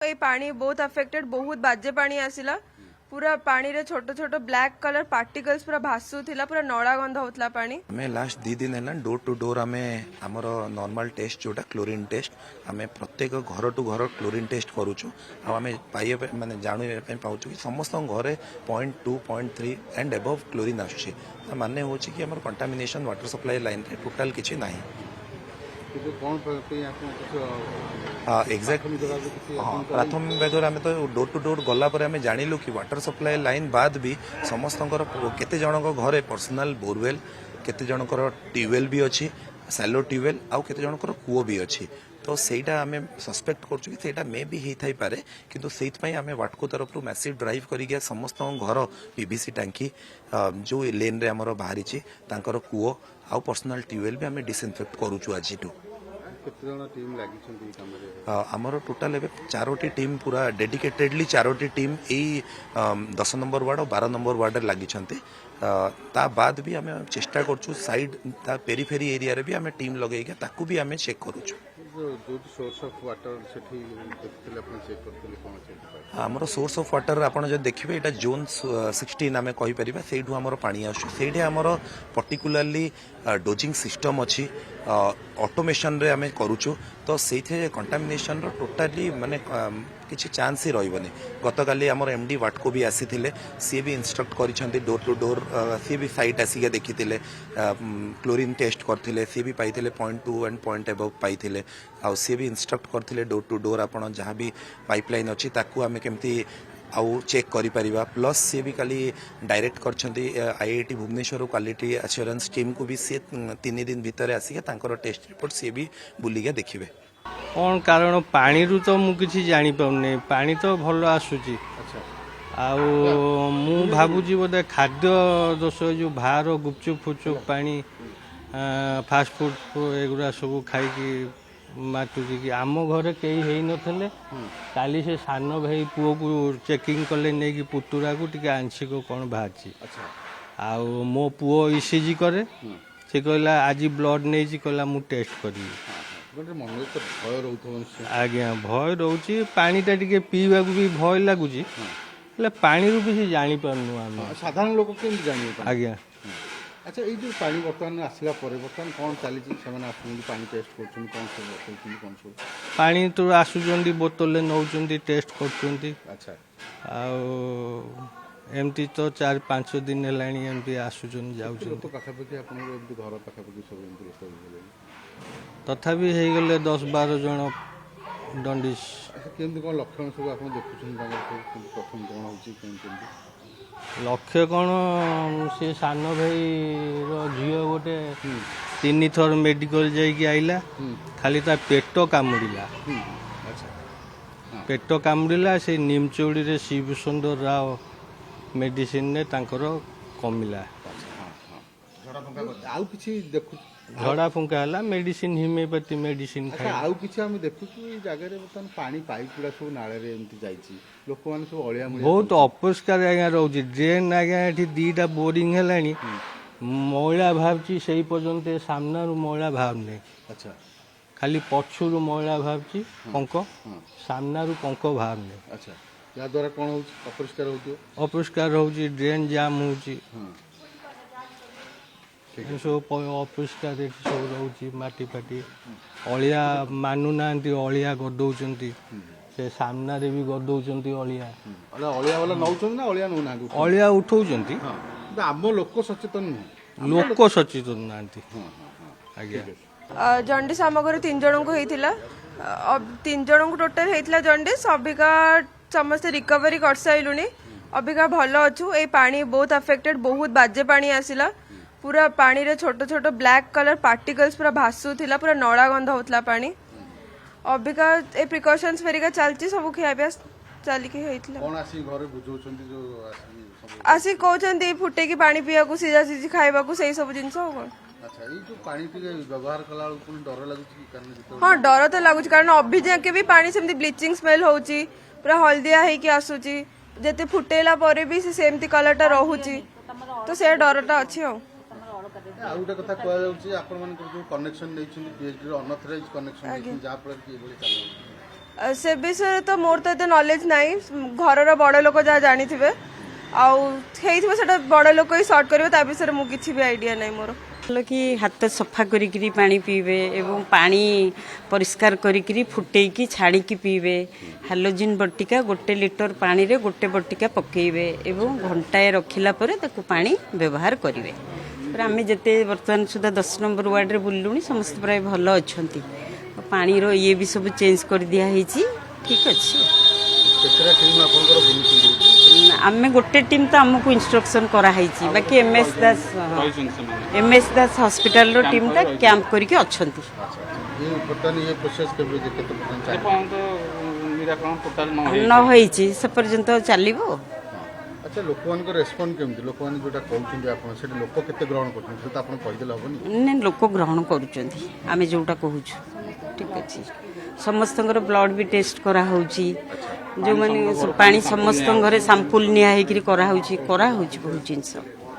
ये पानी बहुत अफेक्टेड बहुत बाजे पानी आसिला पूरा पानी रे छोट छोट ब्लैक कलर पार्टिकल्स पूरा भासुथिला पूरा नड़ा गंध होतला पानी हमें लास्ट 2 दिन है डोर टू डोर आम आमर नॉर्मल टेस्ट जोटा क्लोरीन टेस्ट आम प्रत्येक घर टू घर क्लोरीन टेस्ट करूँ आम पाइबा माने जानू पाऊँ कि समस्त घरे 0.2 0.3 एंड एबव क्लोरीन आसुची माने हो कि आम कंटामिनेशन वाटर सप्लाई लाइन रे टोटाल किसी ना एक्जाक्ट प्राथमिक बेगर आम तो डोर टू डोर गला आम जानिलु कि वाटर सप्लाई लाइन बाद भी समस्त केते जनक घरे पर्सनल बोरवेल केते जनकर ट्यूबवेल भी अच्छी सैलो ट्यूबवेल आउ केते जनकर कूओ भी अच्छी तो सेटा आम सस्पेक्ट करूँ कि मे भी हो थाई पारे किंतु सेइथपई आम वाटको तरफ मैसिव ड्राइव करिके समस्त घर पीवीसी टांकी जो लेन रे हमर बाहरी तांकर कूओ आउ पर्सनल ट्यूबवेल भी आम डिसइनफेक्ट करूँ आज आमर टोटाल एवं 4टी टीम पूरा डेडिकेटेडली 4टी टीम यही 10 नंबर वार्ड और 12 नंबर वार्ड लगी ता बाद भी आम चेष्टा करूँ साइड ता पेरीफेरी एरिया रे भी आम टीम लगे ताकू भी आम चेक करूँ आमर सोर्स ऑफ वाटर आपड़ जो देखिए यहाँ जोन 16 आम कहीपर से आमर पानी आसुटे आमर पर्टिकुलाली डोजिंग सिस्टम अच्छी ऑटोमेशन रे आम करूँ तो से कंटामिनेशन टोटाली माने किसी चांस ही रही गतकाली आमर एमडी वाटको भी आसी सी भी इंस्ट्रक्ट कर डोर टू डोर सी भी साइट आसिक देखी क्लोरीन टेस्ट करते सी भी पाई 0.2 एंड पॉइंट एबव पाई आउ सी भी इंस्ट्रक्ट करते डोर टू डोर आप जहाँ भी पाइपलाइन अच्छी ताकू आम केमती आउ चेक करि परिबा प्लस सी भी काली डायरेक्ट करछंती IIT Bhubaneswar quality assurance team को भी सी 3 दिन भीतर आसिके तांकर टेस्ट रिपोर्ट सी भी बुलिके देखिबे कौन कारण पानी रु तो मु किछि जानि पाउने पानी तो भलो आसुची आउ मु भाबुची बोधे खाद्य दोष जो भार गुपचुप फुचुप पानी फास्ट फूड एगुरा सब खाई मातुची कि आम घरे कई है नथिले काली से सान भाई पुओ को चेकिंग कले नहीं कि पुतुरा को टिके आंशिक कौन बाहरी आउ मो पुओ ईसीजी करे से कहला आज ब्लड नहीं कहला मु टेस्ट करी आज्ञा भय रोचे पानीटा टिके पीवा भी भय लगुच पानी रू किसी जानी पारनु आम साधारण लोक के जानी आज्ञा अच्छा ये जो पानी बर्तमान आसला बर्तमान कौन चली पानी टेस्ट कर पानी तो आसुचंदी बोतल नौ टेस्ट कर अच्छा एमती तो 4-5 दिन है आसुचन जाऊँ पाखापाखि घर पाखापाखि सब तथापि हो गले 10-12 जन दंडिस केमती कौन लक्षण सब आप देखुं प्रथम कौन हो लक्ष्य कौन से सान भाई झील गोटे 3 थर मेडिकल जाइए आइला खाली ता पेट कामुड़िला पेट कामुड़िला से निमचौड़ी रे शिव सुंदर राव मेडिसिन ने तांकर कमिला आउ किछि देखु झड़ा फुंका है मेडिसिन होमियोपैथी मेडिसिन खाई आउ किछि हम देखु जगह बर्तमान पानी पाइप गुड़ा सब नाले रे एमती जाइछि लोक माने सब अलिया बहुत अपरिष्कार आज्ञा रोची ड्रेन आज्ञा एठी 2टा बोरिंग हेलानी मैला भावची सही पर्यंत सामना रु मैला भावने अच्छा खाली पछुरु मैला भावची पंक सामना रु पंक भावने अच्छा या द्वारा कोन हो अपरिष्कार होची ड्रेन जाम होची सब अपरिष्कार सब रोची माटी फाटी अलिया मानु नांती अलिया गदौचंती से सामना रे भी गदौचंती अलिया अलिया वाला नौचन ना अलिया नौ ना अलिया उठौचंती आम लोक सचेतन लोक सचेतन नांती आज्ञा जंडिस आम घर 3 जन को होइथिला 3 जन को टोटल होइथिला जंडिस अबिका समस्त रिकवरी कर साइलुनी अबिका भलो अछु ए पानी बहुत अफेक्टेड बहुत बाजे पानी आसिला पूरा पानी रे छोट छोट ब्लैक कलर पार्टिकल्स पूरा भासुथिला पूरा नड़ा गंध होतला पानी अबिका ए प्रिकॉशंस फेरिका चलची सब खियाबिया चलिके होइथिला कोन आसी घरे बुझौचंती जो आसी कहउचंती फुटे की पानी पिया को सीधा सीधी खाइबा को सही सब जिंस हो कोन अच्छा ये जो पानी के व्यवहार कला पुनी डर लागुची कारण हां डर तो लागुची कारण अभी जाके भी पानी सेमती ब्लीचिंग स्मेल होउची पूरा हल्दिया है कि आसुची जते फुटेला परे भी से सेमती कलरटा रहउची तो से डरटा अछि हो आ गोटे कथा कह जाउची आपण मान जो कनेक्शन नै छिन पीएचडी रो अनऑथराइज कनेक्शन नै जहाँ पर कि एबोली से विषय तो मोर तो एते नॉलेज नाही घरर बड़ लोक जहाँ जानिथिबे आउथिबे सेटा बड़ लोक ही सॉर्ट करिवे ता विषय मु किछि भी आइडिया नाही मोर कि हाथ सफा करी पानी पीबे एवं पानी परिष्कार करी फुटेकी छाड़िकी पीबे हालोजिन बटिका 1 लिटर पानी रे 1 बटिका पकेइबे एवं घंटाए रखिला परे ताकू पानी व्यवहार करिवे पर आमे जते वर्तमान सुधा 10 नंबर वार्ड रे बुल्लुनी समस्त प्राय भलो अछंती पानी रो ये भी सब चेंज कर दिया हेची ठीक अछि केतरा टीम आपनकर बुलुछन आमे गोटे टीम तो आमको इंस्ट्रक्शन करा हेची बाकी एमएस दास हॉस्पिटल रो टीम ता कैंप करके अछंती ये पता नहीं ये प्रोसेस के भी केते परसेंट चाहिए निराकरण टोटल न होईची से पर्यंत चलिबो अच्छा लोक मान रेस्पॉन्ड केमती लोक मान जोटा कहउछन आपण सेटा लोक केते ग्रहण करछन से त आपण कहि देला होबनी ने लोक ग्रहण करूचंती आमे जोटा कहूछु ठीक अछि समस्तंगर ब्लड भी टेस्ट करा होउची जो माने पानी समस्त घरे सैंपल निया हेकरी करा होउची बहुत जिंस